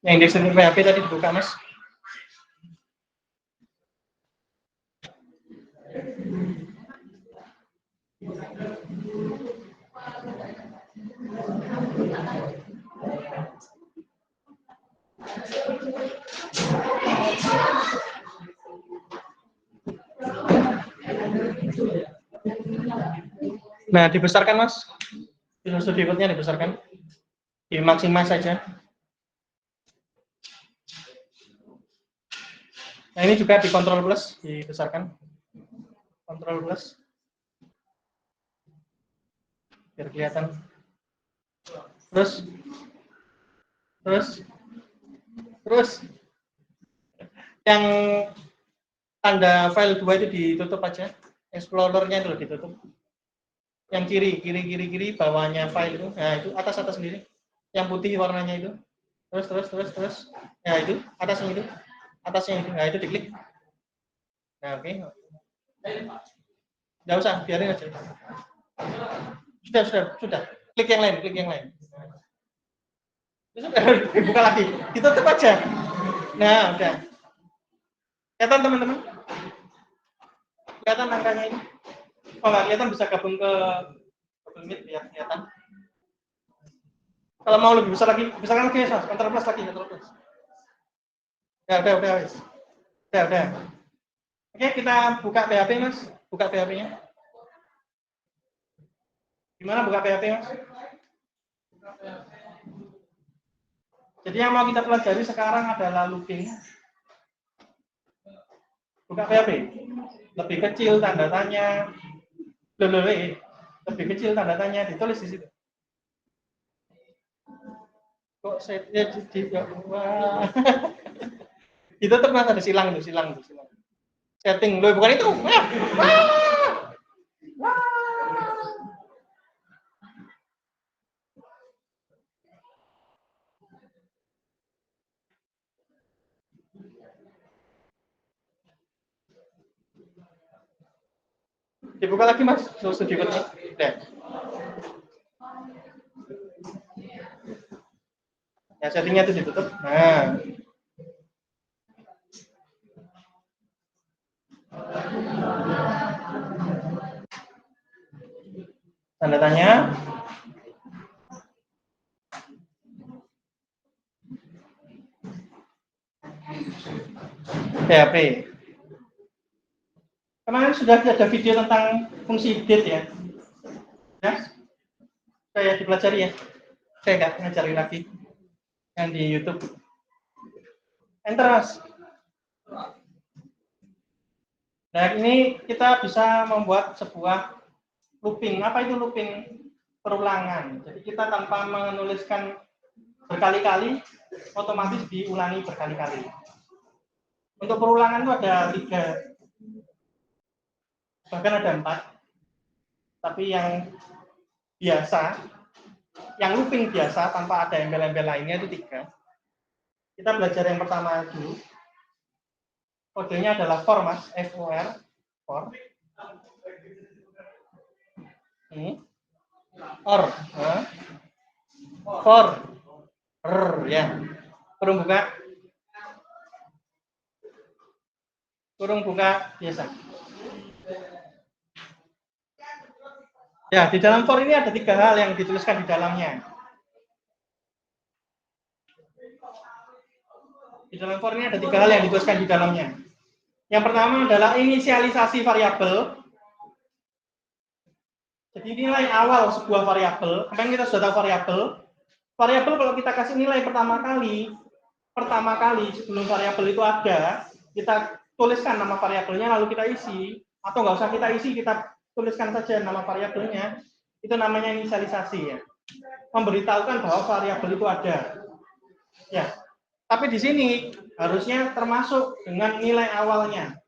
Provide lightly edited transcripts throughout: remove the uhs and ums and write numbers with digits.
Yang dictionary PHP tadi dibuka, Mas. Nah, dibesarkan, Mas. Visual Studio Code-nya dibesarkan. Dimaksimal saja. Nah, ini juga di Ctrl plus dibesarkan. Ctrl plus. Biar kelihatan. Terus yang tanda file 2 itu ditutup aja. Explorer-nya itu ditutup. Yang kiri bawahnya file itu. Nah, itu atas sendiri. Yang putih warnanya itu. Terus. Ya, itu atasnya itu. Nah, itu diklik. Nah, oke. Nggak usah, biarin aja. Sudah. Klik yang lain. Sudah, dibuka lagi. Ditutup aja. Nah, udah. Kelihatan teman-teman? Kelihatan angkanya ini? Oh, nggak kelihatan, bisa gabung ke Google Meet biar kelihatan. Kalau mau lebih besar lagi, misalkan lagi, Ctrl plus lagi, Ctrl plus. Ya, udah. Oke, kita buka PHP, Mas. Buka PHP-nya. Gimana buka PHP, Mas? Jadi yang mau kita pelajari sekarang adalah looping. Buka PHP. Lebih kecil tanda tanya. Lebih kecil tanda tanya, ditulis di situ. Kok setnya tidak wah. Itu ternyata ada silang. Setting loh, bukan itu. Dibuka lagi, Mas. Studio Code-nya. Udah. Ya, settingnya itu ditutup. Nah. Tanda tanya. PHP. Kemarin sudah ada video tentang fungsi date ya. Ya, saya dipelajari ya. Saya nggak ngajari lagi yang di YouTube. Enter, Mas. Nah, ini kita bisa membuat sebuah looping. Apa itu looping? Perulangan. Jadi kita tanpa menuliskan berkali-kali, otomatis diulangi berkali-kali. Untuk perulangan itu ada 3, bahkan ada 4. Tapi yang biasa, yang looping biasa tanpa ada embel-embel lainnya itu 3. Kita belajar yang pertama dulu. Kodenya adalah for, Mas, for. Or, for, ya. Kurung buka biasa. Ya, di dalam for ini ada 3 hal yang dituliskan di dalamnya. Di dalam for ini ada 3 hal yang dituliskan di dalamnya. Yang pertama adalah inisialisasi variabel. Jadi nilai awal sebuah variabel. Kemarin kita sudah tahu variabel. Variabel kalau kita kasih nilai pertama kali sebelum variabel itu ada, kita tuliskan nama variabelnya lalu kita isi, atau nggak usah kita isi, kita tuliskan saja nama variabelnya. Itu namanya inisialisasi ya. Memberitahukan bahwa variabel itu ada. Ya. Tapi di sini harusnya termasuk dengan nilai awalnya.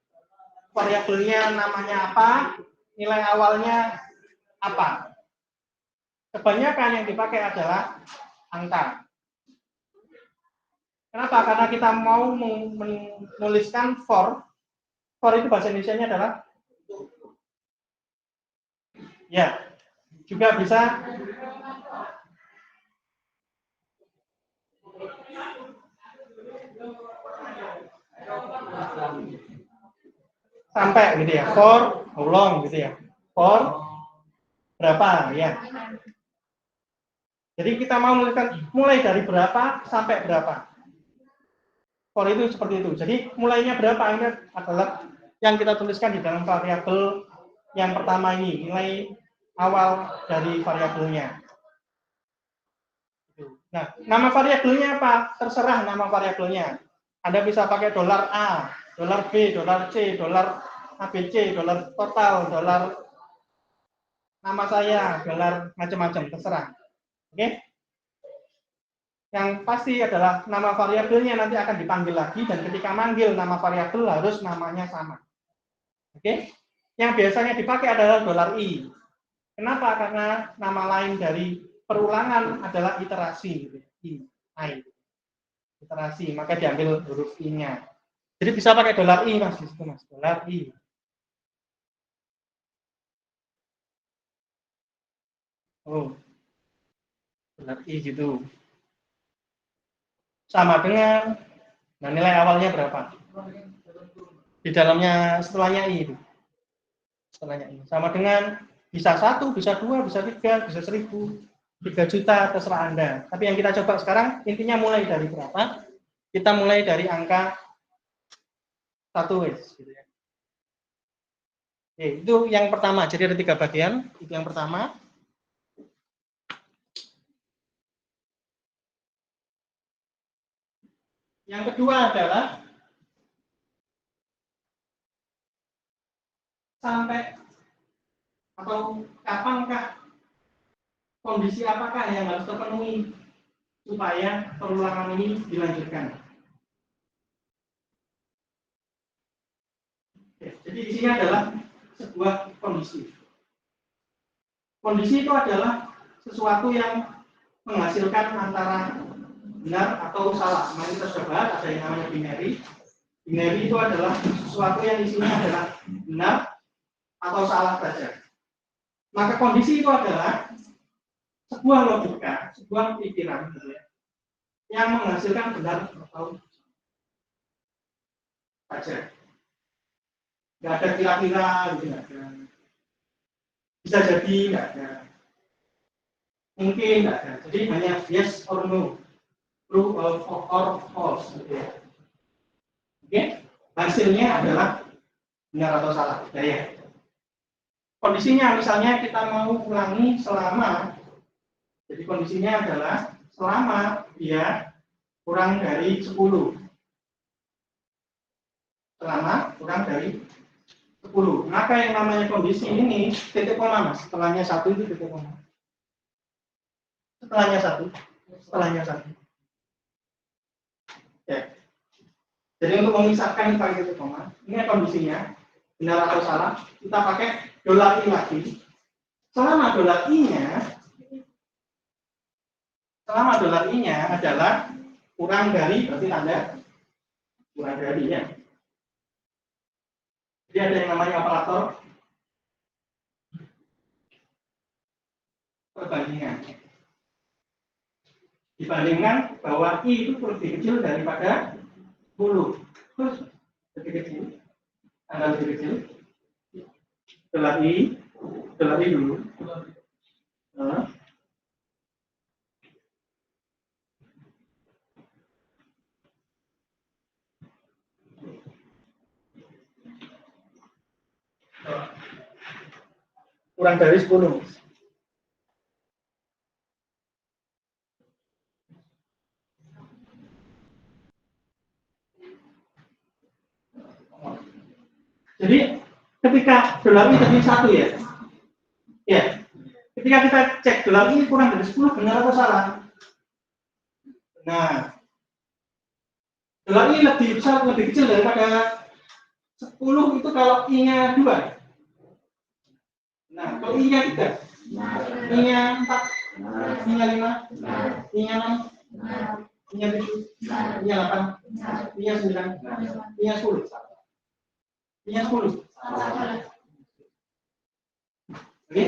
Variabelnya namanya apa, nilai awalnya apa. Kebanyakan yang dipakai adalah angka. Kenapa? Karena kita mau menuliskan for itu bahasa Indonesianya adalah ya, juga bisa sampai gitu ya. For how long gitu ya. For berapa ya. Jadi kita mau menuliskan mulai dari berapa sampai berapa. For itu seperti itu. Jadi mulainya berapa ini adalah yang kita tuliskan di dalam variabel yang pertama ini, nilai awal dari variabelnya. Nah, nama variabelnya apa? Terserah nama variabelnya. Anda bisa pakai $A, $B, $C, $ABC, $total, nama saya, macam-macam, terserah. Oke? Yang pasti adalah nama variabelnya nanti akan dipanggil lagi, dan ketika manggil nama variabel harus namanya sama. Oke? Yang biasanya dipakai adalah $I. Kenapa? Karena nama lain dari perulangan adalah iterasi, I. Iterasi, maka diambil huruf I-nya. Jadi bisa pakai $I, Mas, di situ, Mas. $I. Oh. $I gitu. Sama dengan nilai awalnya berapa? Di dalamnya setelahnya I itu. Setelahnya I. Sama dengan bisa 1, bisa 2, bisa 3, bisa 1000, 3 juta, terserah Anda. Tapi yang kita coba sekarang, intinya mulai dari berapa? Kita mulai dari angka 1 gitu ya. Oke, itu yang pertama. Jadi ada 3 bagian. Itu yang pertama. Yang kedua adalah sampai atau kapankah, kondisi apakah yang harus terpenuhi supaya perulangan ini dilanjutkan. Jadi di sini adalah sebuah kondisi. Kondisi itu adalah sesuatu yang menghasilkan antara benar atau salah. Nah, kita sudah bahas ada yang namanya binary. Binary itu adalah sesuatu yang isinya adalah benar atau salah saja. Maka kondisi itu adalah sebuah logika, sebuah pikiran gitu ya, yang menghasilkan benar atau saja. Nggak ada kira-kira gitu, nggak ada. Bisa jadi nggak ada. Mungkin nggak ada. Jadi hanya yes or no, true or false gitu ya. Oke, hasilnya adalah benar atau salah. Ya. Kondisinya misalnya kita mau ulangi selama, jadi kondisinya adalah selama dia kurang dari 10. Selama kurang dari 10. Maka yang namanya kondisi ini titik koma, Mas. Setelahnya 1 itu titik koma. Setelahnya 1. Setelahnya 1. Ya. Jadi untuk memisahkan pakai titik koma, ini kondisinya benar atau salah, kita pakai $I lagi. Selama $I-nya adalah kurang dari, berarti tanda kurang dari ya. Jadi ada yang namanya operator perbandingan. Dibandingkan bahwa I itu lebih kecil daripada 10. Terus lebih kecil. Tanda lebih kecil. $I dulu. Kurang dari 10. Jadi ketika $I tadi 1 ya. Ya. Ketika kita cek $I ini kurang dari 10, benar atau salah? Nah, $I lebih besar, lebih kecil daripada 10 itu kalau I-nya 2. Nah, kalau I-nya 3, I-nya 4, I-nya 5, I-nya 6, I-nya 7, I-nya 8, I-nya 9, I-nya 10. I-nya 10. Oke?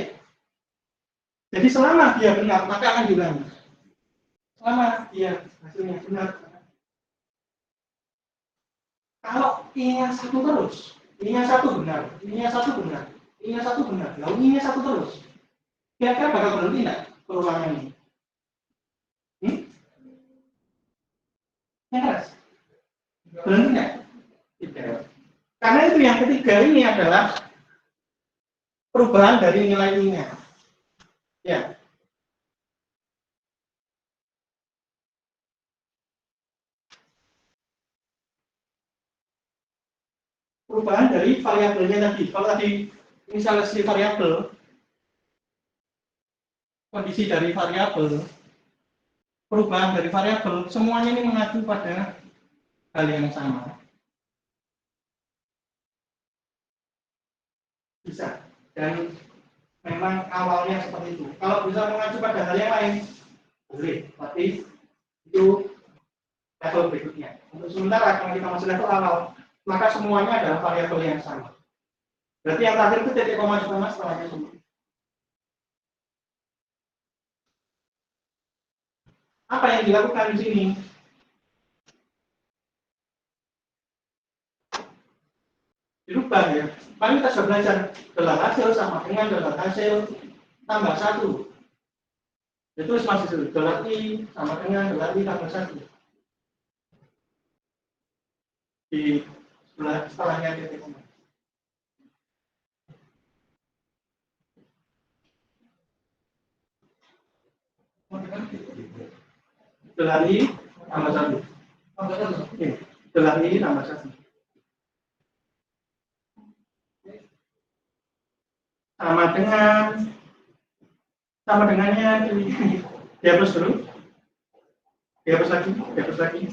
Jadi selama dia benar, maka akan diulangi. Selama dia hasilnya benar. Kalau I-nya 1 terus, ininya satu benar, ininya satu benar, ininya satu benar, lalu ininya satu terus. Kira-kira bakal berhenti nggak perulangan ini? Ya keras. Berhenti nggak? Tidak. Karena itu yang ketiga ini adalah perubahan dari nilai I-nya. Ya. Perubahan dari variabelnya tadi. Kalau tadi misalnya si variabel, kondisi dari variabel, perubahan dari variabel, semuanya ini mengacu pada hal yang sama. Bisa. Dan memang awalnya seperti itu. Kalau bisa mengacu pada hal yang lain, boleh. Tapi itu level berikutnya. Untuk sementara, kalau kita masih level awal, maka semuanya adalah variabel yang sama. Berarti yang terakhir itu titik koma juga setelahnya semua. Apa yang dilakukan di sini? Dirubah ya. Paling kita sudah belajar gelar hasil sama dengan gelar hasil tambah 1. Itu masih sulit. Gelar I sama dengan gelar I tambah 1. Di setelahnya titik koma. Gelar I tambah 1. Gelar I tambah 1. Sama dengannya dihapus dulu, dihapus lagi,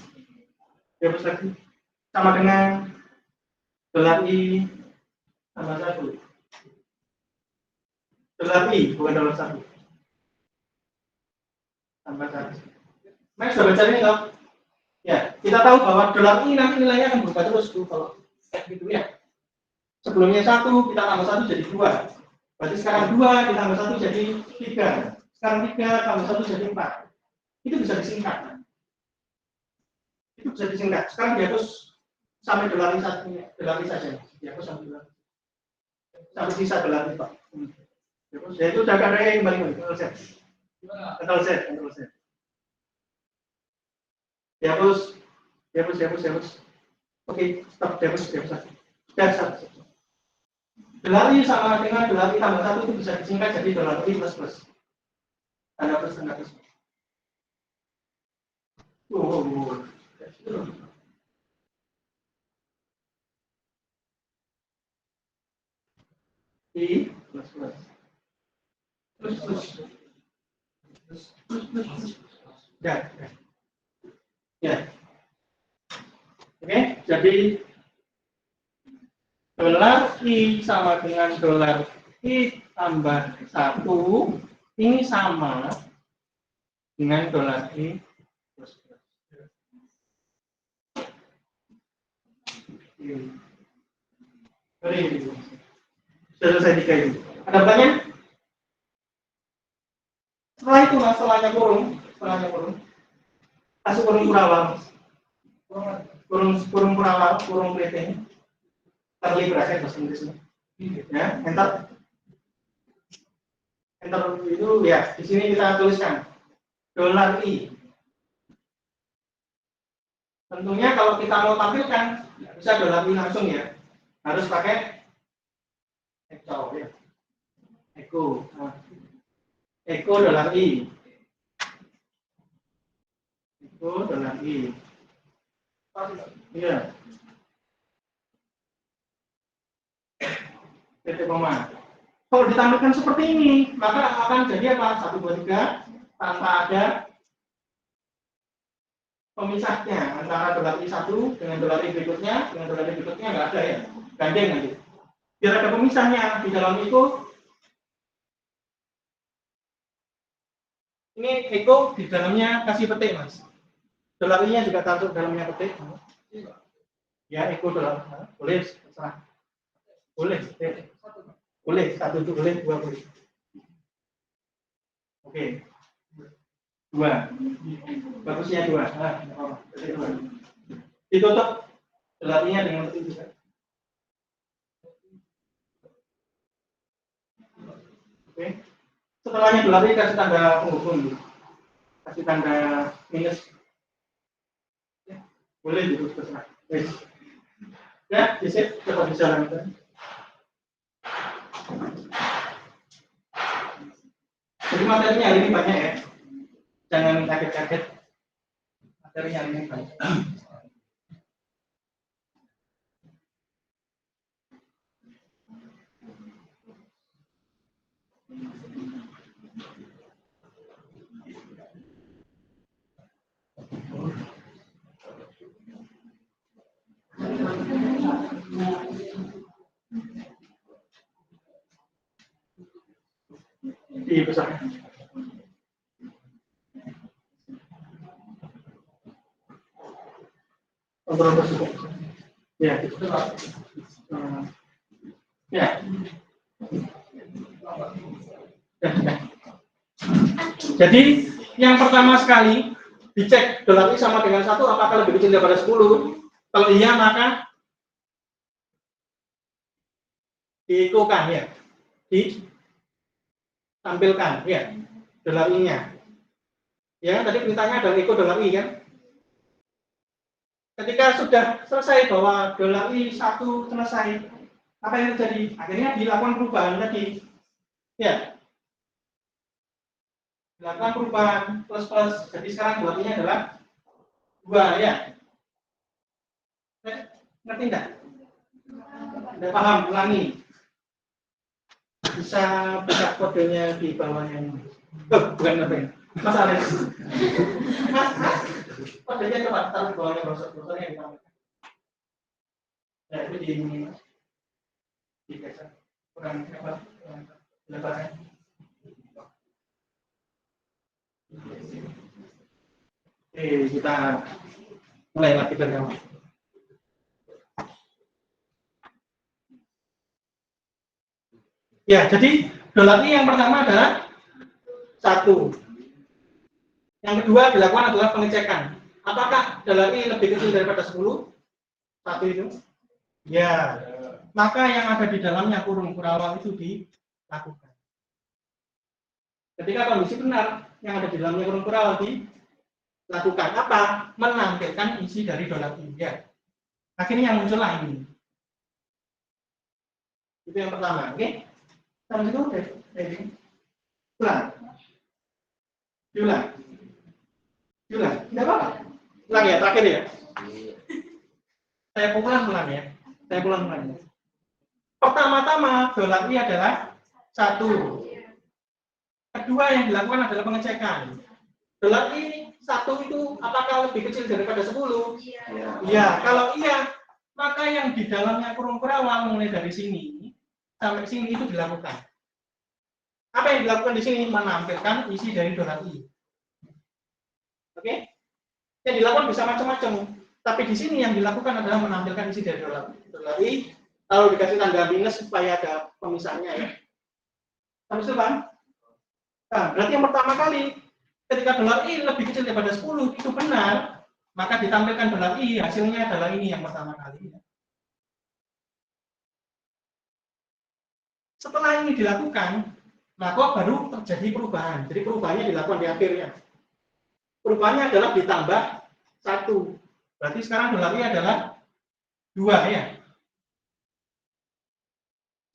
sama dengan gelar I tambah 1. Gelar I bukan gelar 1 tambah 1. Mas sudah baca ini toh? Ya, kita tahu bahwa gelar I nanti nilainya akan berubah terus tuh kalau kayak gitu ya. Sebelumnya 1 kita tambah 1 jadi 2. Berarti sekarang 2 ditambah 1 jadi 3. Sekarang 3 tambah 1 jadi 4. Itu bisa disingkat. Sekarang dihapus sampai gelar I saja. Dihapus sampai gelar. Sampai sisa gelar I, Pak. Ya itu udah karya yang paling Ctrl Z. Dihapus. Oke, stop. Dihapus. Sudah. Gelar I sama dengan gelar I tambah 1 itu bisa disingkat jadi gelar I plus. Tanda plus. I plus. Terus. Ya. Oke, jadi gelar I sama dengan gelar I tambah 1 ini sama dengan gelar I plus. Sudah selesai 3 ini. Ada pertanyaan? Setelah itu masalahnya kurung. Kasih kurung kurawal. Kurung kurawal, kurung rating. Terlibrasi bahasa Inggrisnya. Ya, enter itu ya. Di sini kita tuliskan dolar I. Tentunya kalau kita mau tampilkan bisa dolar I langsung ya. Harus pakai echo ya. Echo dolar I. Iya. Titik koma. Kalau ditampilkan seperti ini, maka akan jadi apa? 1, 2, 3 tanpa ada pemisahnya antara dolar I 1 dengan dolar I berikutnya nggak ada ya. Gandeng nanti. Biar ada pemisahnya di dalam itu. Ini Eko di dalamnya kasih petik, Mas. Dolar I-nya juga taruh dalamnya petik. Ya, Eko dolar. Boleh, terserah. Boleh. 1 itu boleh, 2 boleh. Oke. 2. Bagusnya 2. Ditutup dolar I-nya dengan petik juga. Oke. Setelahnya berarti kasih tanda penghubung, kasih tanda minus. Ya, boleh gitu terserah. Ya, di sini dapat dijalankan. Jadi materinya hari ini banyak ya, jangan kaget-kaget. Materinya hari ini banyak. Dibesar. Kontrol tersebut. Ya, itu. Ya. Jadi yang pertama sekali dicek dolar I sama dengan 1 apakah lebih kecil daripada 10. Kalau iya maka diekokan ya, ditampilkan ya dolar I-nya. Ya tadi perintahnya adalah eko dolar I kan. Ketika sudah selesai bahwa dolar I 1 selesai, apa yang terjadi? Akhirnya dilakukan perubahan tadi. Ya. Dilakukan perubahan plus. Jadi sekarang dolar I-nya adalah 2 ya. Ngerti enggak? Udah paham? Ulangi. Bisa buka kodenya di bawahnya ini. Bukan apa ya? Mas Alex. Mas. Kodenya coba taruh di bawahnya browser-browsernya yang ditampilkan. Ya itu di geser. Kurang apa? Lebarnya. Oke, kita mulai lagi dari awal. Ya, jadi dolar I yang pertama adalah 1. Yang kedua dilakukan adalah pengecekan. Apakah dolar I lebih kecil daripada 10? 1 itu? Ya. Maka yang ada di dalamnya kurung kurawal itu dilakukan. Ketika kondisi benar, yang ada di dalamnya kurung kurawal dilakukan apa? Menampilkan isi dari dolar I. Ya. Akhirnya yang muncullah ini. Itu yang pertama, oke? Sampai itu oke. Ulang. Tidak apa-apa. Ulang ya, terakhir ya. Saya pulang ya. Pertama-tama dolar I adalah 1. Kedua yang dilakukan adalah pengecekan. Dolar I 1 itu apakah lebih kecil daripada 10? Iya. Kalau iya, maka yang di dalamnya kurung kurawal mulai dari sini sampai sini itu dilakukan. Apa yang dilakukan di sini? Menampilkan isi dari dolar I. Oke? Yang dilakukan bisa macam-macam. Tapi di sini yang dilakukan adalah menampilkan isi dari dolar I. Lalu dikasih tanda minus supaya ada pemisahnya ya. Sampai itu Bang? Nah, berarti yang pertama kali ketika dolar I lebih kecil daripada 10 itu benar, maka ditampilkan dolar I hasilnya adalah ini yang pertama kali. Setelah ini dilakukan, maka baru terjadi perubahan. Jadi perubahannya dilakukan di akhirnya. Perubahannya adalah ditambah 1. Berarti sekarang dolar I adalah 2 ya.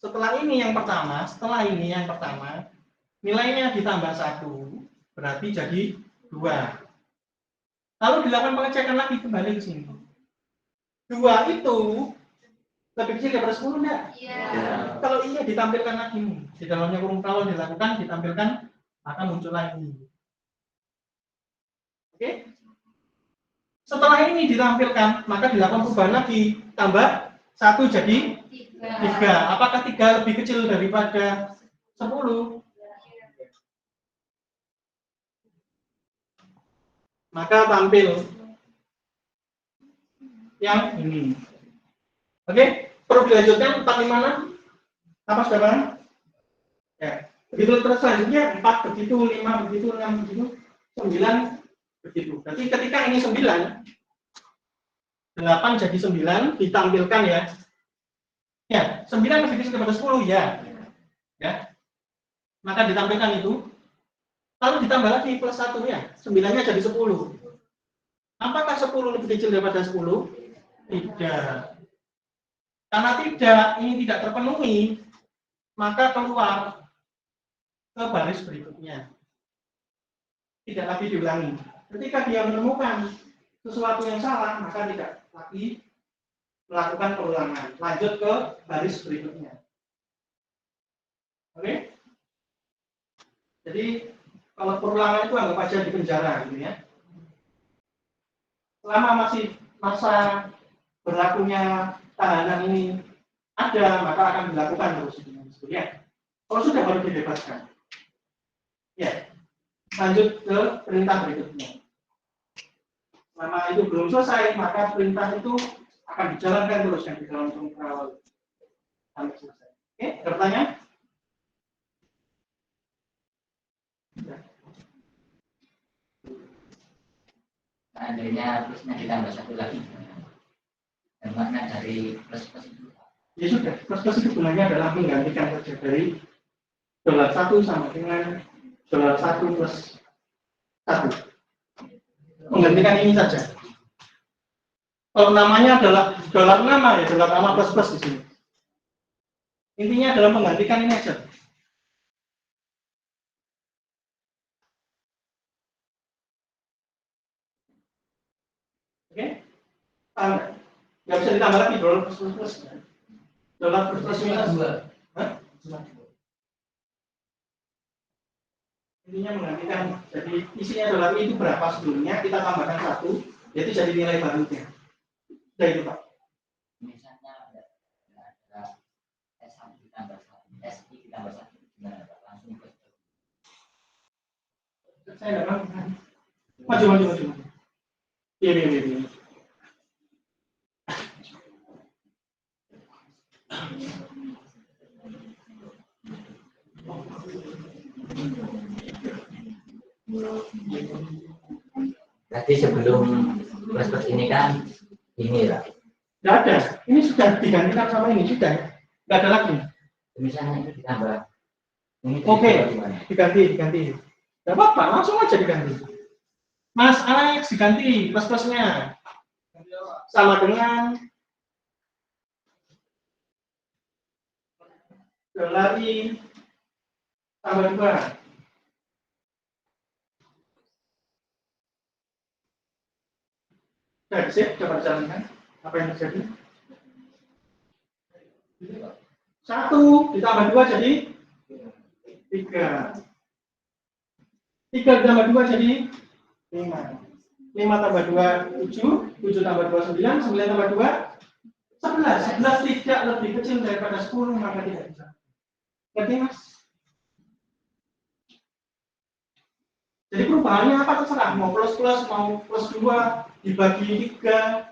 Setelah ini yang pertama, nilainya ditambah 1, berarti jadi 2. Lalu dilakukan pengecekan lagi kembali ke sini. 2 itu lebih kecil daripada 10 enggak? Iya. Kalau iya ditampilkan lagi. Di dalamnya kurung kurawal dilakukan, ditampilkan, maka muncullah ini. Oke? Setelah ini ditampilkan, maka dilakukan perubahan lagi. Tambah 1 jadi 3. Apakah 3 lebih kecil daripada 10? Maka tampil yang ini. Oke? Perlu dilanjutkan 4 di mana? Apa sudah barang? Ya. Begitu terus selanjutnya 4 begitu, 5 begitu, 6 begitu, 9 begitu. Berarti ketika ini 9, 8 jadi 9 ditampilkan ya. Ya, 9 lebih kecil daripada 10 ya. Ya. maka ditampilkan itu. Lalu ditambah lagi plus 1-nya, 9-nya jadi 10. Apakah 10 lebih kecil daripada 10? Tidak. Karena tidak, ini tidak terpenuhi, maka keluar ke baris berikutnya. Tidak lagi diulangi. Ketika dia menemukan sesuatu yang salah, maka tidak lagi melakukan perulangan. Lanjut ke baris berikutnya. Oke? Jadi kalau perulangan itu anggap aja di penjara, gitu ya. Selama masih masa berlakunya tahanan ini ada, maka akan dilakukan terus, ya. Kalau sudah baru dibebaskan. Ya. Lanjut ke perintah berikutnya. Selama itu belum selesai, maka perintah itu akan dijalankan terus yang di dalam pengawal sampai selesai. Oke, ada pertanyaan? Seandainya plusnya ditambah 1 lagi, dan makna dari plus itu? Ya sudah, plus itu gunanya adalah menggantikan saja dari $1 sama dengan $1 plus 1. Menggantikan ini saja. Kalau namanya adalah dolar nama, ya dolar nama plus di sini. Intinya adalah menggantikan ini saja. Oke? Paham nggak? Nggak bisa ditambah lagi dolar plus. Dolar plus minus 2. Hah? Intinya menggantikan, jadi isinya dolar itu berapa sebelumnya, kita tambahkan 1, yaitu jadi nilai barunya. Sudah itu Pak. Misalnya ada S1 ditambah 1, SI ditambah 1, gimana Pak? Langsung ke saya nggak tahu. Maju. Iya. Tadi sebelum plus ini kan ini ya? Nggak ada. Ini sudah digantikan sama ini, sudah. Nggak ada lagi. Misalnya itu ditambah. Oke, diganti. Nggak apa-apa, langsung aja diganti. Mas Alex diganti plus-plusnya. Sama dengan dolar I tambah 2. Sudah siap, coba jalankan. Apa yang terjadi? 1 ditambah 2 jadi 3. 3 ditambah 2 jadi 5. 5 tambah 2, 7. 7 tambah 2, 9. 9 tambah 2, 11. 11 tidak lebih kecil daripada 10, maka tidak bisa. Ngerti, Mas? Jadi perubahannya apa terserah. Mau plus, mau plus 2, dibagi 3,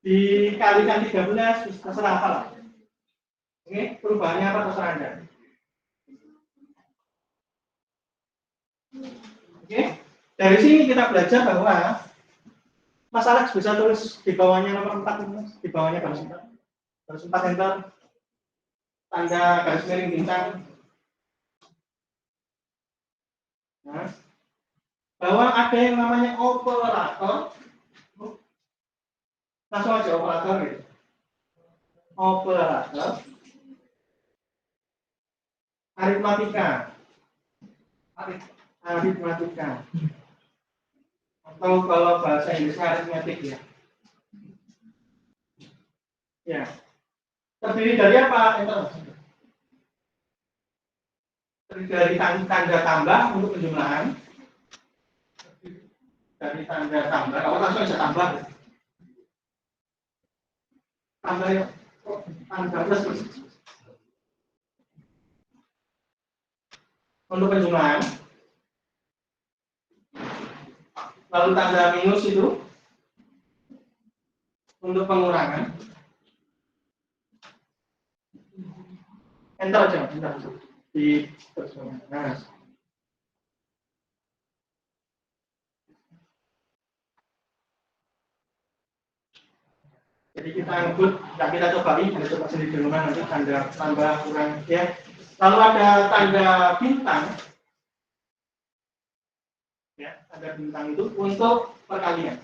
dikalikan 13, terserah apa lah. Oke, perubahannya apa terserah Anda. Oke, dari sini kita belajar bahwa Mas Alex bisa tulis di bawahnya nomor 4, di bawahnya garis 4. Garis 4 enter, tanda garis miring bintang. Nah, bahwa ada yang namanya operator. Langsung aja operator gitu. Operator aritmatika. Atau kalau bahasa Inggrisnya aritmetik ya. Ya. Terdiri dari apa? Terdiri dari tanda tambah untuk penjumlahan. Dari tanda tambah, kalau langsung bisa tambah. Tambah ya. Tambah plus. Untuk penjumlahan. Lalu tanda minus itu untuk pengurangan. Enter aja, di nah. Jadi kita input, kita cobain, kita coba sendiri di rumah nanti tanda tambah kurang ya. Lalu ada tanda bintang, ya, ada bintang itu untuk perkalian.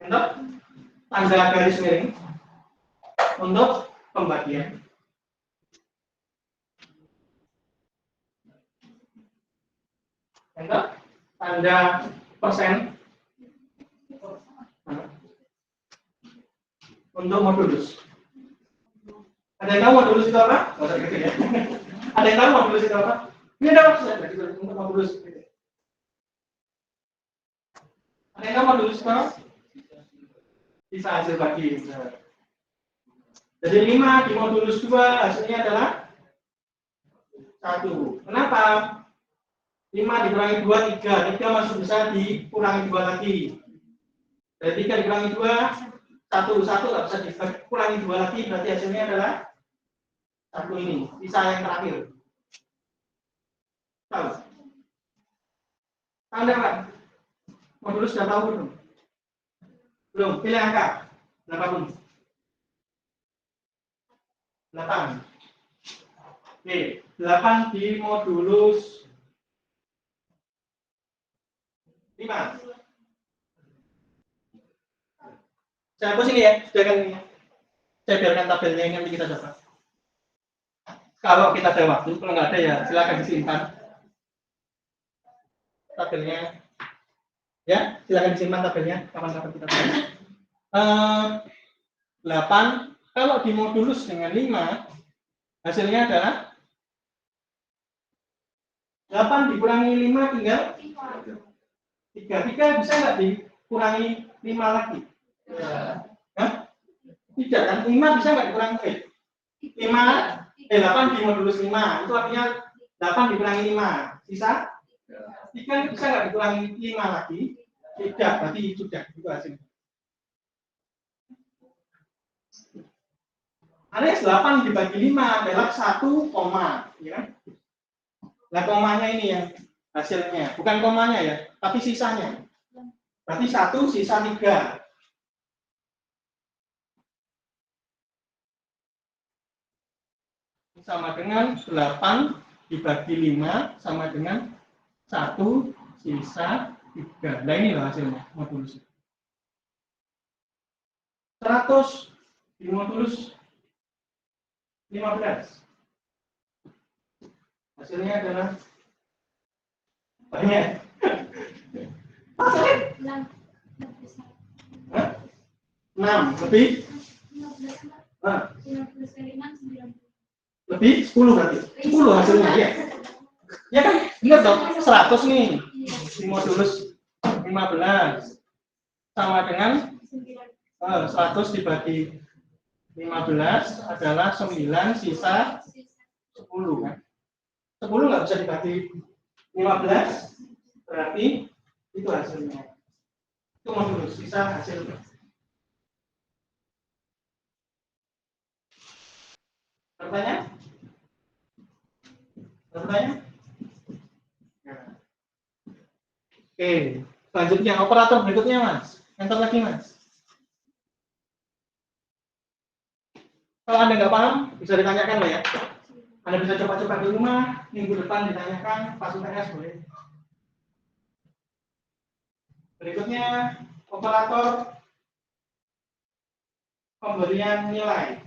Untuk tanda garis miring untuk pembagian. Untuk tanda persen untuk modulus. Ada yang tahu modulus itu apa? Ya. Ada yang tahu modulus itu apa? Ini ada maksudnya untuk modulus. Ada yang tahu modulus itu apa? Bisa hasil bagi. Jadi 5 di modulus 2 hasilnya adalah 1. Kenapa? 5 dikurangi 2, 3. 3 masih bisa dikurangi 2 lagi. Dari 3 dikurangi 2, 1 nggak bisa dikurangi 2 lagi. Berarti hasilnya adalah 1 ini. Sisa yang terakhir. Tahu? Tahu enggak? Modulus sudah tahu belum? Belum. Pilih angka. Berapapun. 8. Oke, 8 di modulus 5. Saya hapus ini ya, saya biarkan tabelnya ini nanti kita coba. Kalau kita ada waktu, kalau nggak ada ya silakan disimpan tabelnya. Ya, silakan disimpan tabelnya kapan-kapan kita coba. 8 kalau dimodulus dengan 5 hasilnya adalah 8 dikurangi 5 tinggal 3. 3 bisa nggak dikurangi 5 lagi? Hah? Tidak kan? 5 bisa nggak dikurangi 8 dimodulus 5 itu artinya 8 dikurangi 5 sisa 3 bisa nggak dikurangi 5 lagi? Tidak, berarti sudah itu hasilnya. Alias 8 dibagi 5 adalah 1 koma, ya kan? Nah, komanya ini yang hasilnya, bukan komanya ya, tapi sisanya. Berarti 1 sisa 3. Sama dengan 8 dibagi 5 sama dengan 1 sisa 3. Nah, ini loh hasilnya modulus. 100 di modulus 15. Hasilnya adalah banyak. 6 lebih lebih 10 berarti 10 hasilnya ya. Ya kan benar dong, 100 nih di modulus 15 sama dengan 100 dibagi 15 adalah 9 sisa 10 kan. 10 nggak bisa dibagi 15 berarti itu hasilnya. Itu modulus sisa hasilnya. Pertanyaan? Pertanyaan? Oke, selanjutnya operator berikutnya Mas. Enter lagi Mas. Kalau Anda nggak paham, bisa ditanyakan loh ya. Anda bisa coba-coba di rumah, minggu depan ditanyakan, pas UTS boleh. Berikutnya, operator pemberian nilai.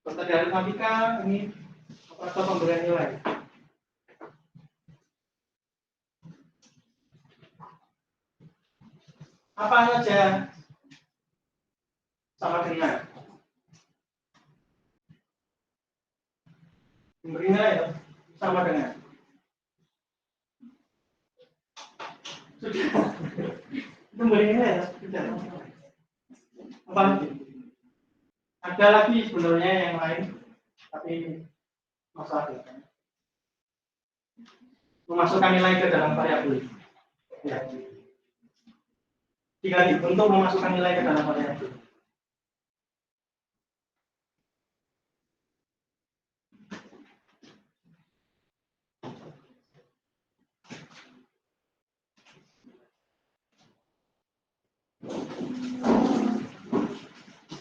Kota dari matematika, ini operator pemberian nilai. Apa saja sama dengan memberi nilai ya, sama dengan sudah memberi nilai ya, sudah apa lagi? Ada lagi sebenarnya yang lain, tapi masalah memasukkan nilai ke dalam variabel. Ya. Jika untuk memasukkan nilai ke dalam variabel.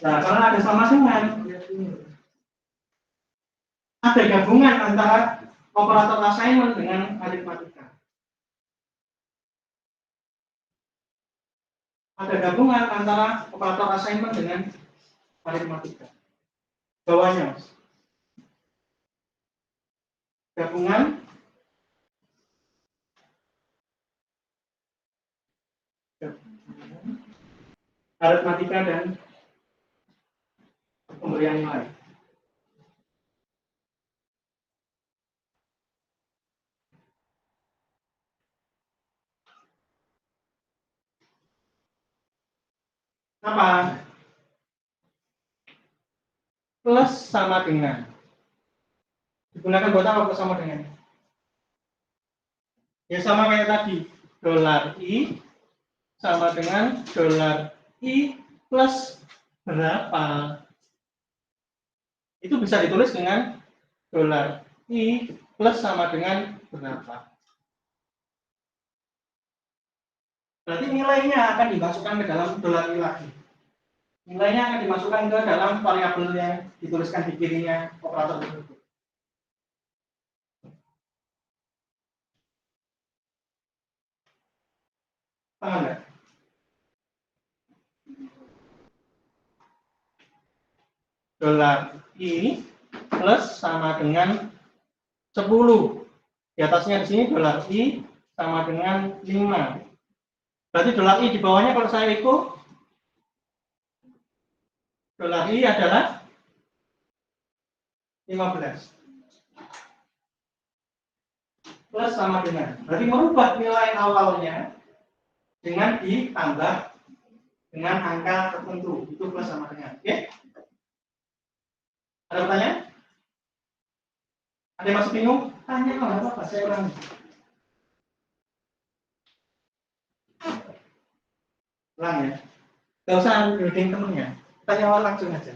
Nah, karena ada sama dengan, ada gabungan antara operator assignment dengan aritmatika. Ada gabungan antara operator assignment dengan aritmatika. Bawahnya, Mas. Gabungan aritmatika dan pemberian nilai. Apa? Plus sama dengan. Digunakan buat apa plus sama dengan? Ya sama kayak tadi. Dolar I sama dengan dolar I plus berapa? Itu bisa ditulis dengan dolar I plus sama dengan berapa? Berarti nilainya akan dimasukkan ke dalam dolar I lagi. Nilainya akan dimasukkan ke dalam variabel yang dituliskan di kirinya operator tersebut. Paham nggak? Dolar I plus sama dengan 10. Di atasnya di sini dolar I sama dengan 5. Berarti dolar I di bawahnya kalau saya ikut dolar I adalah 15. Plus sama dengan. Berarti merubah nilai awalnya dengan ditambah dengan angka tertentu. Itu plus sama dengan. Oke? Ada pertanyaan? Ada yang masih bingung? Tanya kalau nggak apa-apa, saya ulangi. Ulang ya. Gak usah reading temennya. Tanya langsung aja.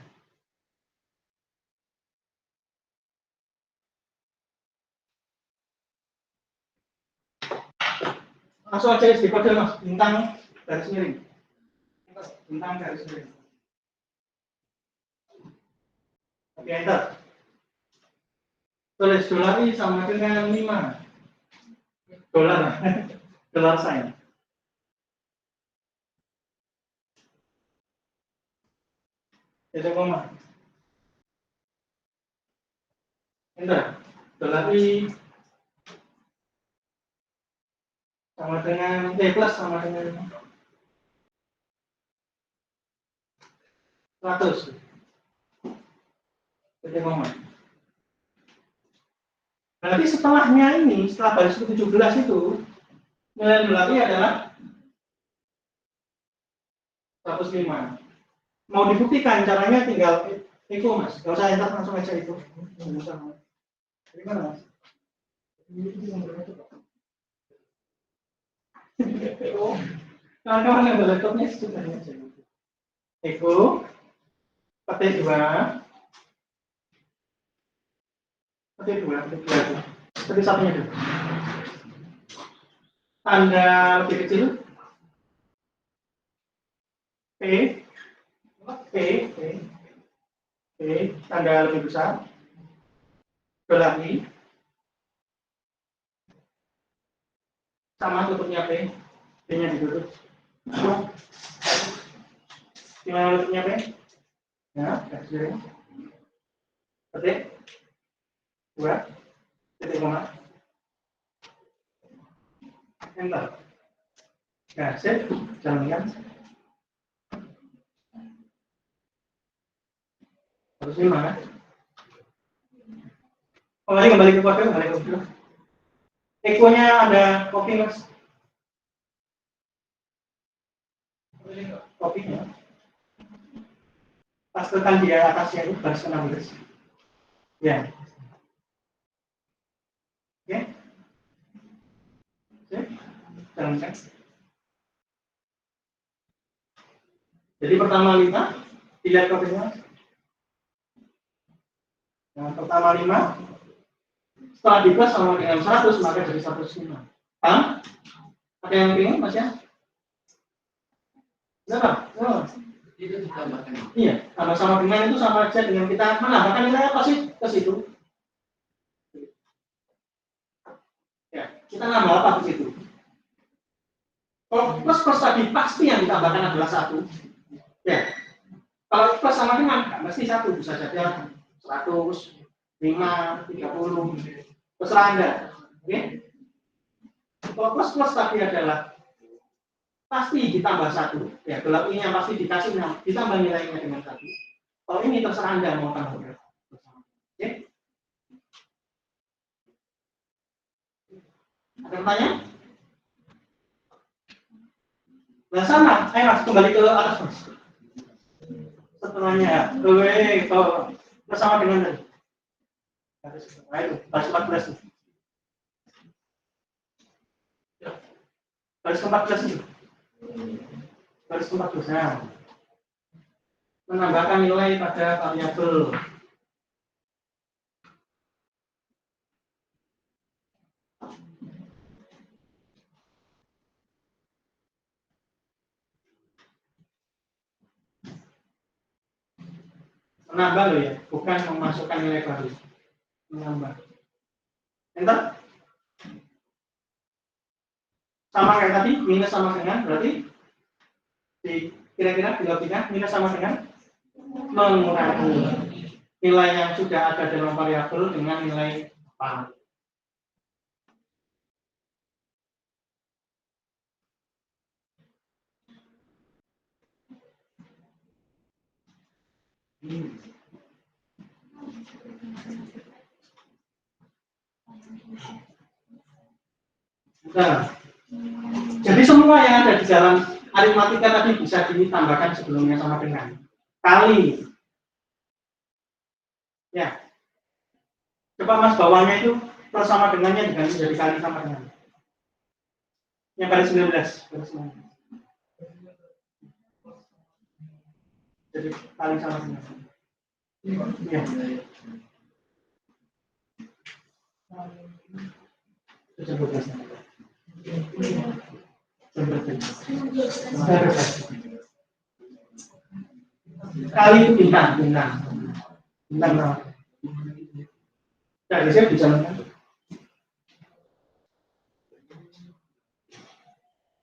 Langsung aja di kode mas, bintang garis miring. Bintang garis miring. Oke, enter. Tulis dolar I sama dengan 5. Dolar. Dolar sign. Itu koma. Enter. Dolar I sama dengan plus sama dengan 100. Itu koma. Berarti setelahnya ini, setelah baris 17 itu, nilai dolar I adalah 105. Mau dibuktikan caranya tinggal itu mas, kalau saya enter langsung aja itu. Gimana mas? Kawan-kawan yang laptopnya sebenarnya aja. Eko, petik 2, petik 2, petik satunya dulu. Tanda lebih kecil, P, tanda lebih besar, dolar I, sama tutupnya P, P-nya ditutup. Gimana tutupnya P? Ya, garis petik 2, titik koma, enter. Nah, save, jalankan. Harus 5 kan? Kembali ke kode, kembali ke kode. Ekonya ada copy mas. Copy-nya. Pastekan di atasnya itu baris 16. Ya. Oke. Jalankan. Jadi pertama 5, dilihat kodenya. Yang pertama 5, setelah di plus sama dengan 100 maka jadi 105. Paham? Ada yang bingung mas ya? Benar? Itu ditambahkan. Iya, tambah sama dengan itu sama aja dengan kita menambahkan nilai apa sih ke situ? Ya, kita nambah apa ke situ? Kalau plus tadi pasti yang ditambahkan adalah 1. Ya, kalau plus sama dengan nggak mesti 1, bisa jadi 100, 5, 30, terserah Anda. Oke? Kalau plus tadi adalah pasti ditambah 1. Ya, kalau ini yang pasti dikasih 6, ditambah nilainya dengan 1. Kalau ini terserah Anda mau tambah berapa. Oke? Ada yang tanya? Nah sama, ayo mas kembali ke atas mas. Setelahnya, kalau bersama dengan tadi. Ayo, baris 14 nih. Baris 14 nih. Baris 14 nah. Menambahkan nilai pada variabel. Menambah loh ya, bukan memasukkan nilai baru. Menambah. Enter. Sama kayak tadi, minus sama dengan, berarti kira-kira di logika minus sama dengan mengurangi nilai yang sudah ada dalam variabel dengan nilai apa. Nah, jadi semua yang ada di dalam aritmatika tadi bisa ditambahkan sebelumnya sama dengan kali. Ya, coba mas bawahnya itu bersama dengannya diganti jadi kali sama dengan. Yang kali 19. Jadi kali sama dengan. Ya. Kali itu bintang. Nah, saya dijalankan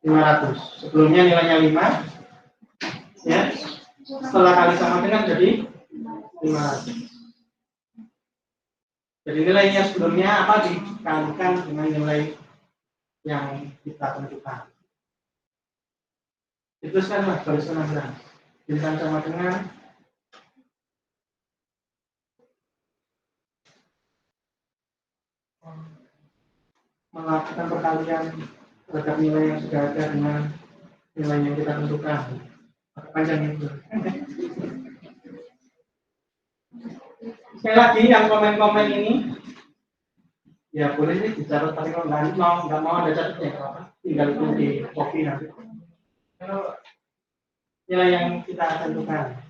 500. Sebelumnya nilainya 5, ya. Setelah kali sama dengan jadi 500. Jadi nilainya sebelumnya apa dikalikan dengan nilai yang kita tentukan. Diteruskan mas, baris 16. Bintang sama dengan melakukan perkalian terhadap nilai yang sudah ada dengan nilai yang kita tentukan. Panjang itu. Sekali lagi yang komen-komen ini ya boleh sih dicatat, tapi kalau nggak mau ada catatnya apa? Tinggal itu di copy nanti. Nilai yang kita tentukan.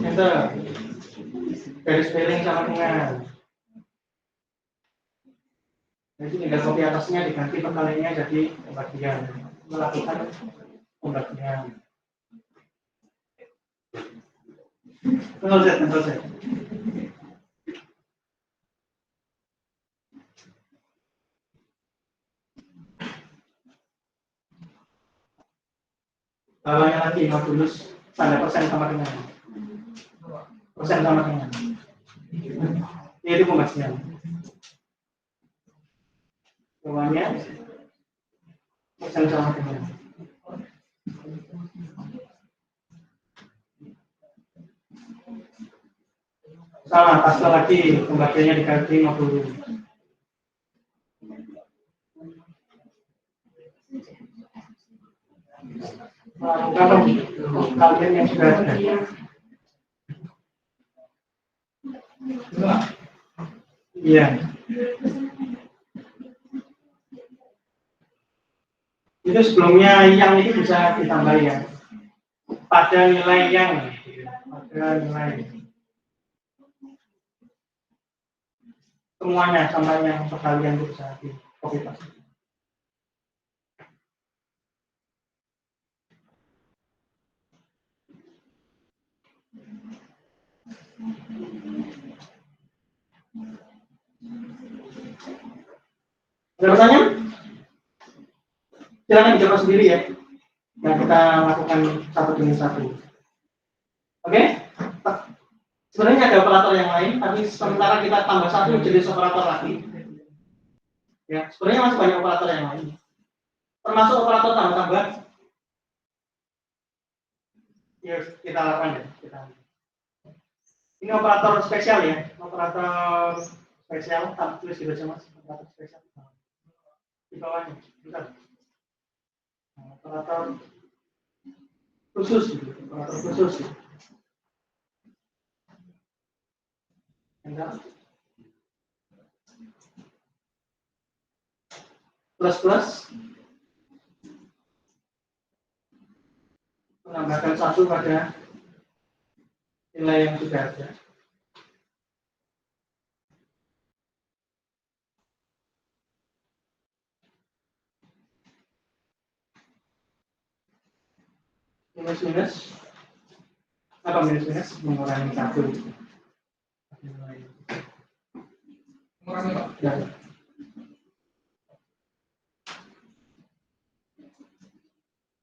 Enter. Garis miring sama dengan. Jadi tinggal copy atasnya diganti perkaliannya jadi pembagian. Melakukan pembagian. Control Z. Bawahnya lagi modulus tanda persen sama dengan. Persen sama dengan. Ini itu pembagian. Bawahnya persen sama dengan. Salah, pas lagi pembagiannya diganti modulus. Kalau kalian yang sudah ada. Iya. Itu sebelumnya yang itu bisa ditambah ya. Pada nilai yang dan nilai semuanya sama yang sekalian bisa di copy paste. Ada pertanyaan? Silakan dijawab sendiri ya. Dan kita lakukan satu demi satu. Oke? Sebenarnya ada operator yang lain, tapi sementara kita tambah satu jenis operator lagi. Ya, sebenarnya masih banyak operator yang lain. Termasuk operator tambah-tambah. Ya, kita lakukan ya. Ini operator spesial ya, operator spesial. Tulis di baca mas, operator spesial. Di bawahnya, bentar. Operator khusus, operator khusus. Bentar. Plus menambahkan satu pada nilai yang sudah ada. Minus apa minus mengurangi satu. Mengurangi ya.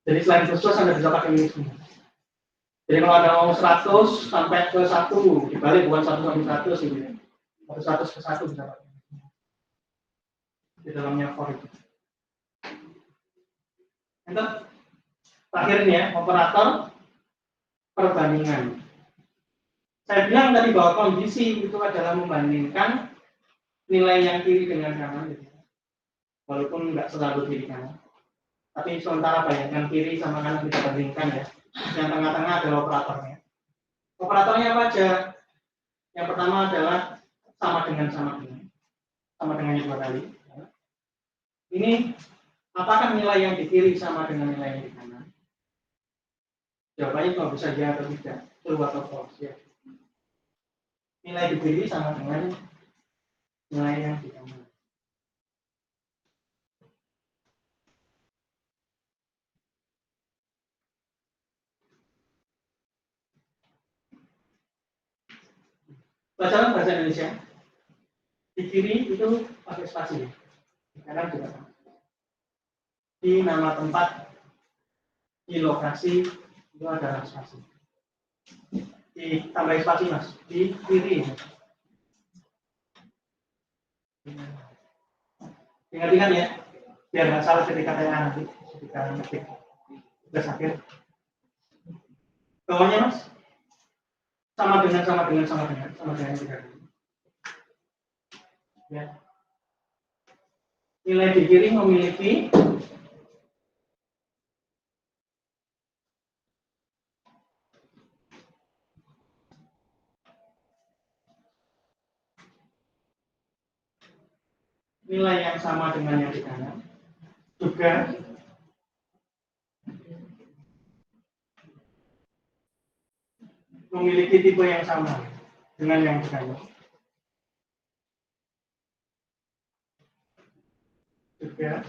Jadi selain plus Anda bisa pakai minus. Jadi kalau Anda mau 100 sampai ke 1 dibalik bukan 1 sampai 100 gitu ya. Atau 100 ke 1 bisa pakai. Di dalamnya for itu. Enter. Terakhir ini ya, operator perbandingan. Saya bilang tadi bahwa kondisi itu adalah membandingkan nilai yang kiri dengan kanan, gitu. Walaupun nggak selalu kiri kanan. Tapi sementara bayangkan kiri sama kanan kita bandingkan ya. Yang tengah-tengah adalah operatornya. Operatornya apa aja? Yang pertama adalah sama dengan yang dua kali. Ini apakah nilai yang di kiri sama dengan nilai yang di kanan? Jawabannya cuma bisa ya atau tidak, true atau false ya. Nilai di kiri sama dengan nilai yang di kanan. Bacaan bahasa Indonesia. Di kiri itu pakai spasi, di kanan juga sama. Di nama tempat, di lokasi itu adalah spasi. Ditambah spasi mas, di kiri. Ingat-ingat ya, biar nggak salah ketika saya nanti ketika ngetik tugas akhir. Bawahnya mas, sama dengan tiga. Ya. Nilai di kiri memiliki nilai yang sama dengan yang di kanan, juga memiliki tipe yang sama dengan yang di kanan, juga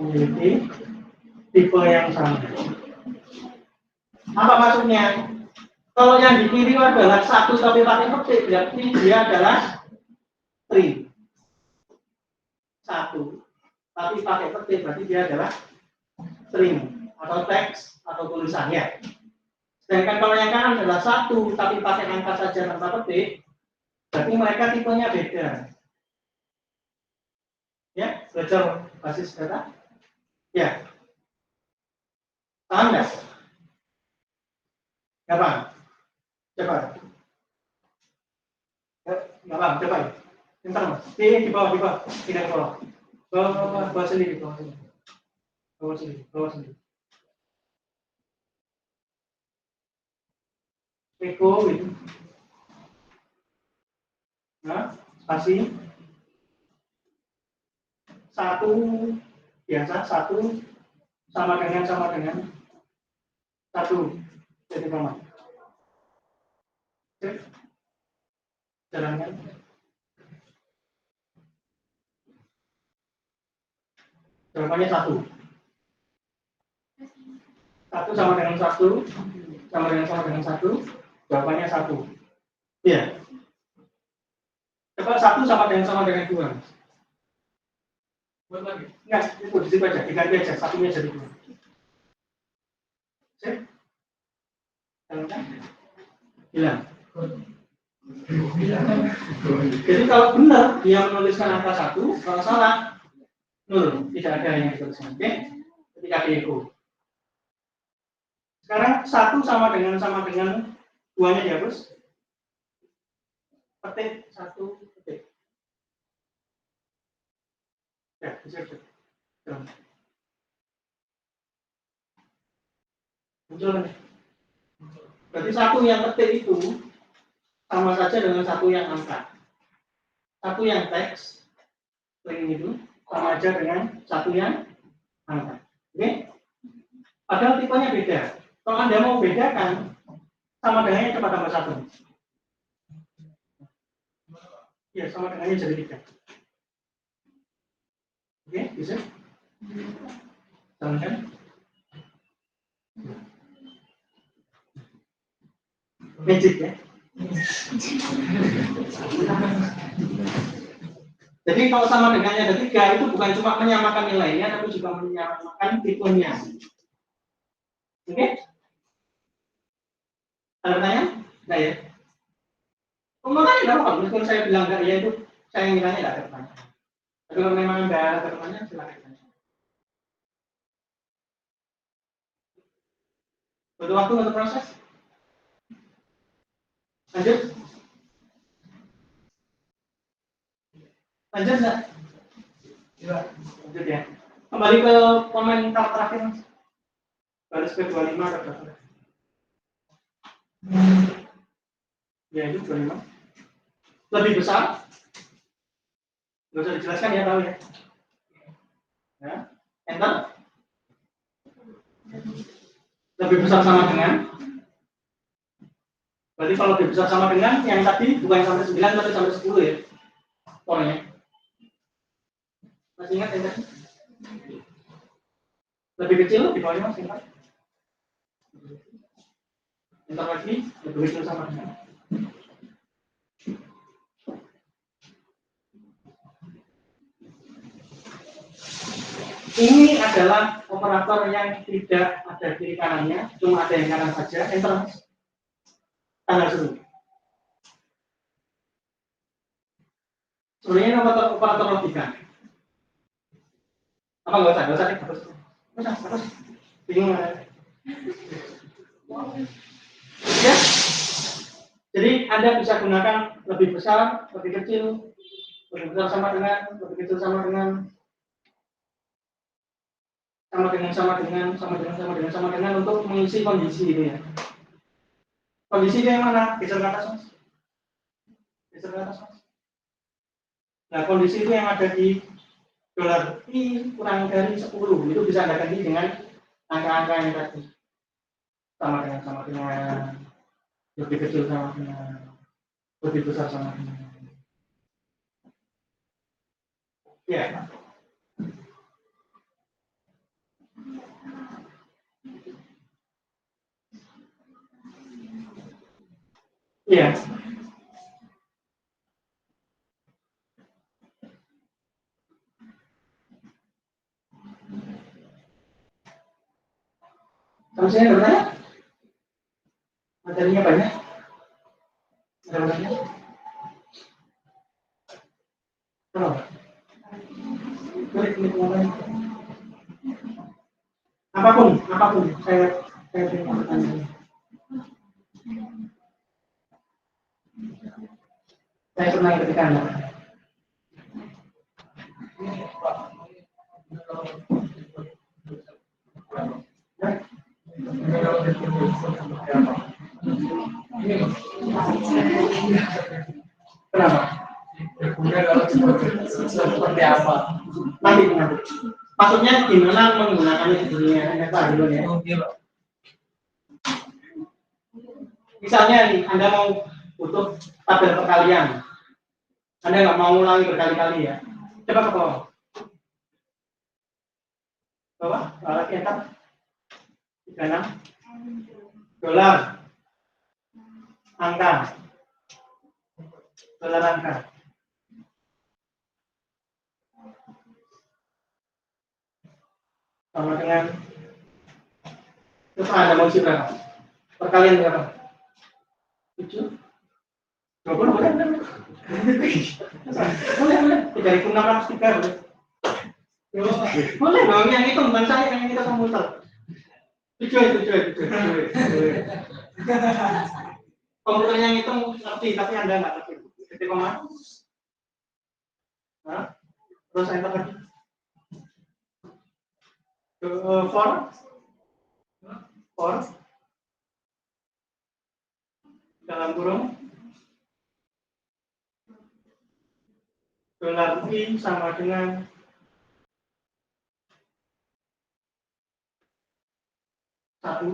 memiliki tipe yang sama. Apa maksudnya? Kalau yang di kiri adalah satu tapi pakai petik, berarti dia adalah string. Satu tapi pakai petik, berarti dia adalah string atau teks atau tulisan ya. Sedangkan kalau yang kanan adalah satu tapi pakai angka saja tanpa petik, berarti mereka tipenya beda. Ya, belajar basis data. Ya, paham nggak? Nggak paham? Coba. Nggak paham, coba ya. Bentar mas. Di bawah. Tidak ke bawah. Bawah sendiri. Bawah sendiri. Eko itu. Nah, spasi. Satu biasa, satu sama dengan satu. Jadi koma. Oke. Jalankan. Jawabannya 1. 1 sama dengan 1, sama dengan 1, jawabannya 1. Iya. Coba 1 sama dengan 2. Buat lagi. Enggak, itu di situ aja, diganti aja, satunya jadi 2. Sip. Hilang. Jadi kalau benar dia menuliskan angka 1, kalau salah 0, tidak ada yang dituliskan. Oke? Ketika diego. Sekarang 1 sama dengan 2-nya dihapus. Petik 1 petik. Ya, bisa. Muncul. Berarti 1 yang petik itu sama saja dengan 1 yang angka. 1 yang teks string itu sama aja dengan 1 yang angka. Oke? Padahal tipenya beda. Kalau Anda mau bedakan, sama dengannya coba tambah 1. Ya, sama dengannya jadi 3. Oke, bisa? Jalankan. Magic ya. Jadi kalau sama dengannya ada 3, itu bukan cuma menyamakan nilainya, tapi juga menyamakan tipenya. Oke? Ada pertanyaan? Enggak ya? Makanya enggak apa-apa, meskipun saya bilang enggak ya itu, saya ngiranya enggak ada pertanyaan. Tapi kalau memang enggak ada pertanyaan, silakan. Butuh waktu untuk proses? Lanjut? Lanjut enggak? Ya, lanjut ya. Kembali ke komentar terakhir, Mas. Baris ke-25 ada berapa? Ya, itu 25. Lebih besar? Nggak usah dijelaskan ya, tahu ya. Ya, enter. Lebih besar sama dengan? Berarti kalau lebih besar sama dengan yang tadi bukan sampai 9 tapi sampai 10 ya. Pokoknya. Masih ingat enter? Lebih kecil di bawahnya Mas, enter. Enter lagi, lebih kecil sama dengan. Ini adalah operator yang tidak ada kiri kanannya, cuma ada yang kanan saja. Enter. Tanda seru. Sebenarnya operator logika. Apa nggak usah dihapus. Hapus. Bingung nggak? Ya. Jadi Anda bisa gunakan lebih besar, lebih kecil, lebih besar sama dengan, lebih kecil sama dengan untuk mengisi kondisi ini ya. Kondisi yang mana? Geser ke atas, Mas. Geser ke atas, Mas. Nah, kondisi itu yang ada di dolar I kurang dari 10 itu bisa Anda ganti dengan angka-angka yang tadi. Sama dengan lebih kecil sama dengan lebih besar sama dengan. Ya. Iya. Maksudnya bertanya? Materinya banyak? Ada banyak? Kenapa? Apapun, saya ingin bertanya. Saya pernah ketika Anda. Kenapa? Seperti apa? Nanti. Maksudnya gimana menggunakannya di dunia nyata dulu ya? Misalnya nih, Anda mau butuh tabel perkalian. Anda nggak mau ulangi berkali-kali ya. Coba ke bawah. Bawah, lagi enter. 36. Dolar. Angka. Dolar angka. Sama dengan terus Anda mau isi berapa? Perkalian berapa? 7. 20 boleh? Boleh. 3.603 boleh. Boleh dong, yang itu bukan saya, yang kita komputer. Tujuh. Komputer yang itu ngerti, tapi Anda nggak ngerti. Titik koma. Nah, terus enter lagi. For dalam kurung dolar I sama dengan 1.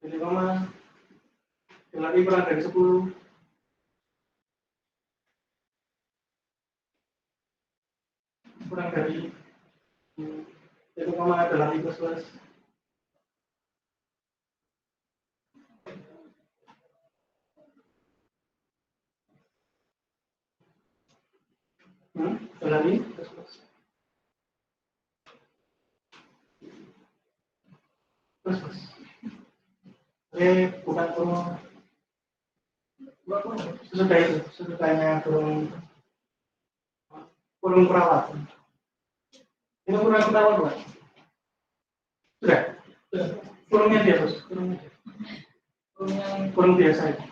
Jadi koma dolar I kurang dari 10. Kurang dari 1, dolar I plus. Dolar I plus. Bukan kurung. Sesudah itu, sesudahnya kurung perawat. Ini kurung perawat, Pak. Sudah. Kurungnya di atas. Kurung biasa itu.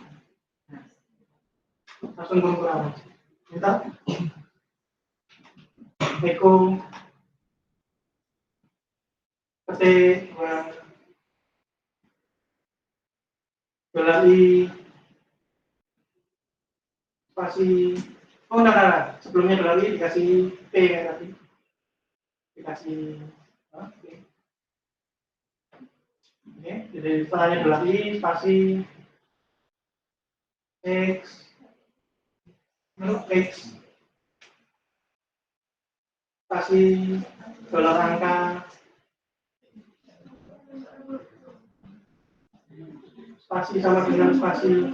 Langsung kurung perawat. Kita Eko ketik dolar I spasi enggak. Sebelumnya dolar I dikasih P ya tadi. Dikasih Oke, jadi setelahnya dolar I spasi X spasi dolar angka spasi sama dengan spasi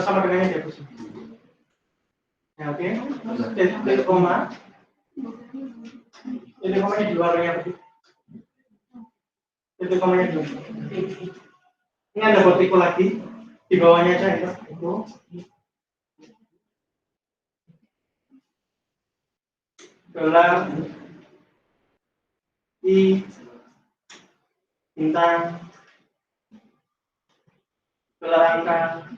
sama dengannya di atas. Ya, oke. Titik koma. Titik komanya di luarnya begitu. Titik komanya di luar. Ini ada botiku lagi. Di bawahnya aja itu. Dolar I bintang dolar angka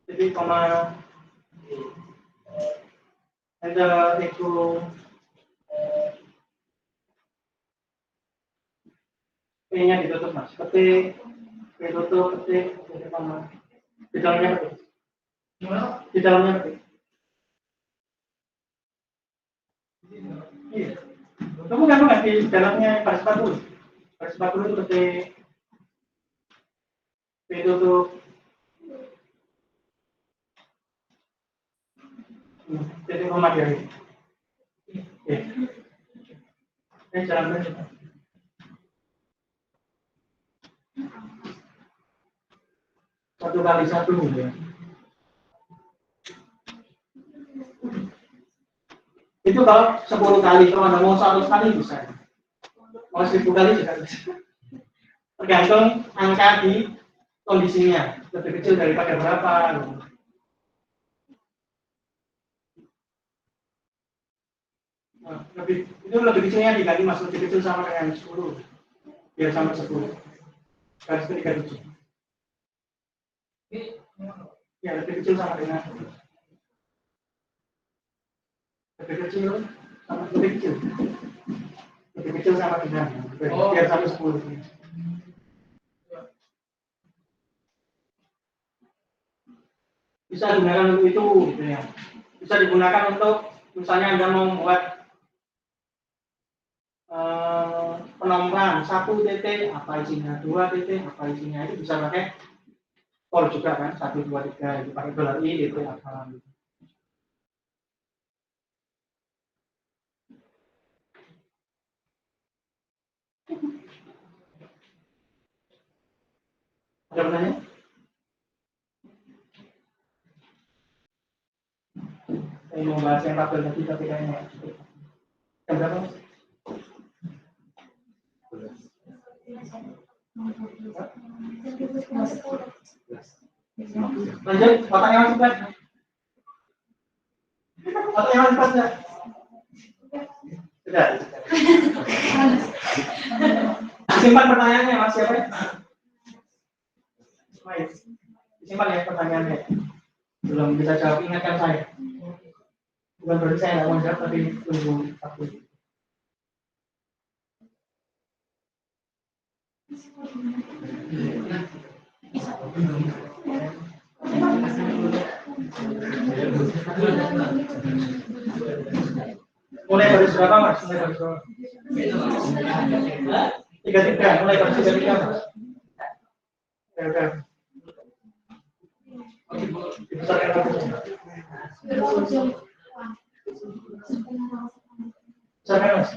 jadi koma ada itu P-nya ditutup mas, ketik ditutup ketik koma di dalamnya ketik iya. Kamu kan di dalamnya baris 40 itu ketik ditutup jadi koma dari jalan aja. Satu kali satu ya. Itu kalau 10 kali, kalau Anda mau 100 kali bisa. Mau 1000 kali juga bisa. Tergantung angka di kondisinya. Lebih kecil daripada berapa. Nah, lebih kecilnya dikali mas, lebih kecil sama dengan 10. Biar sama 10. Garis ke 37. Ya, lebih kecil sama dengan lebih kecil sama dengan biar sampai 10. Bisa digunakan untuk itu gitu ya. Bisa digunakan untuk Misalnya Anda mau membuat penomoran 1 titik, apa isinya, 2 titik, apa isinya, itu bisa pakai for juga kan, 1, 2, 3, itu pakai $i, titik apa. Ada pertanyaan? Saya mau bahas yang tabel tadi, tapi kayaknya cukup. Jam berapa? Lanjut, otaknya masih pas. Otaknya masih pas ya? Sudah. Simpan pertanyaannya, Mas, siapa ya? Baik. Simpan ya pertanyaannya. Belum bisa jawab, ingatkan saya. Bukan berarti saya nggak mau jawab, tapi tunggu satu. Mulai baris berapa, Mas? Mulai baris berapa? 33, mulai baris 33, Mas. Oke. Dibesarkan lagi. Besarkan, Mas.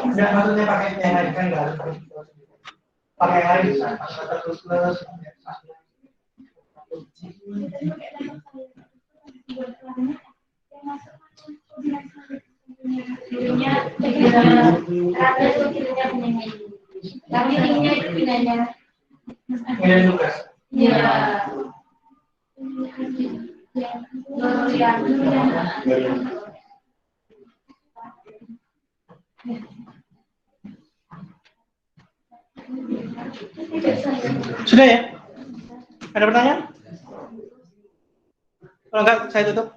Enggak, maksudnya pakai yang lain kan enggak harus pakai yang lain bisa terus plus. Tapi linknya itu pindahnya. Ini tugas. Iya. Sudah ya? Ada pertanyaan? Kalau enggak, saya tutup.